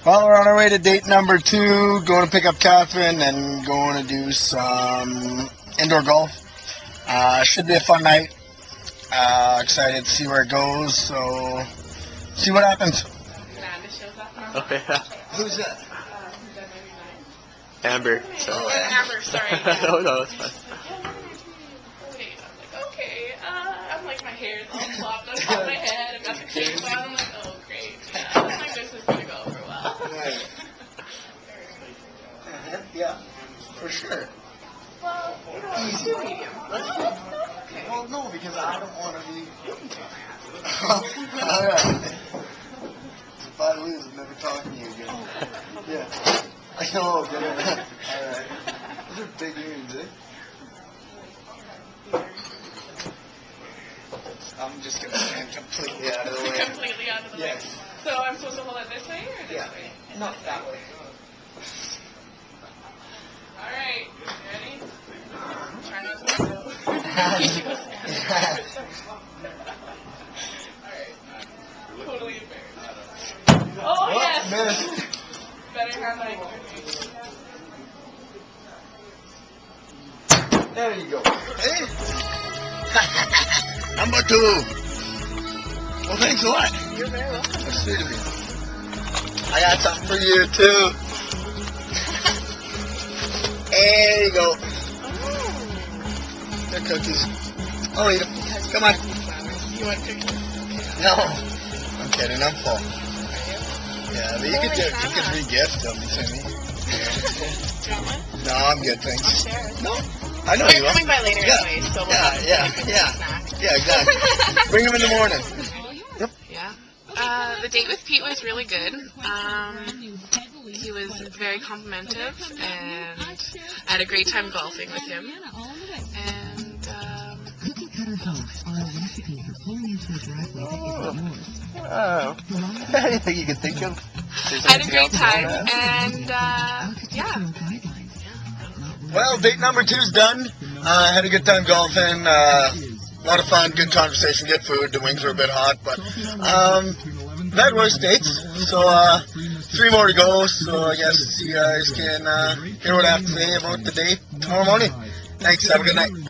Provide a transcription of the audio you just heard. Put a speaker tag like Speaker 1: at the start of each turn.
Speaker 1: Well, we're on our way to date number 2, going to pick up Katherine and going to do some indoor golf. Should be a fun night. Excited to see where it goes, so see what happens.
Speaker 2: Okay.
Speaker 1: Who's that?
Speaker 2: Amber.
Speaker 3: Oh, Amber, sorry.
Speaker 2: No, it's fine.
Speaker 3: Okay, I'm like, my hair is all flopped on top of my head, I've got the cape on, I'm like, oh great, I don't think this is going to go over well.
Speaker 1: Yeah, for sure.
Speaker 3: Well, you know, it's too medium. Okay.
Speaker 1: Well, no, because I don't want to be. Alright. If I lose, I'm never talking to you again. Yeah. I know, get it. Alright. Those are big earrings, eh? I'm just going to stand completely out of the way.
Speaker 3: Completely out of the way.
Speaker 1: Yes.
Speaker 3: So I'm supposed to hold it this way or this way?
Speaker 1: No, that way.
Speaker 3: Alright, you ready? Try not to go. Alright. Totally embarrassed. Oh, yes!
Speaker 1: Missed.
Speaker 3: Better have that.
Speaker 1: There you go. Hey. Number 2. Well, thanks a lot.
Speaker 3: You're very welcome.
Speaker 1: That's sweet of you. I got something for you, too. There you go. They're cookies. I'll eat them. Come on.
Speaker 3: You want cookies?
Speaker 1: No. I'm kidding. I'm full. Yeah, but you could re-gift them to me.
Speaker 3: Do you want one?
Speaker 1: No, I'm good, thanks.
Speaker 3: I'll share.
Speaker 1: No. I know
Speaker 3: We're
Speaker 1: you will.
Speaker 3: coming by later
Speaker 1: Yeah.
Speaker 3: anyway, so we'll
Speaker 1: Yeah,
Speaker 3: have
Speaker 1: yeah,
Speaker 3: snack.
Speaker 1: yeah, exactly. Bring them in the morning. Yep.
Speaker 3: Yeah. The date with Pete was really good. He was very complimentive, and I had a great time golfing with him. And
Speaker 1: Anything you can think of?
Speaker 3: I had a great time, and yeah.
Speaker 1: Well, date number 2's done. Had a good time golfing. A lot of fun, good conversation, good food. The wings were a bit hot, but that was dates. So 3 more to go. So I guess you guys can hear what I have to say about the date tomorrow morning. Thanks. Have a good night.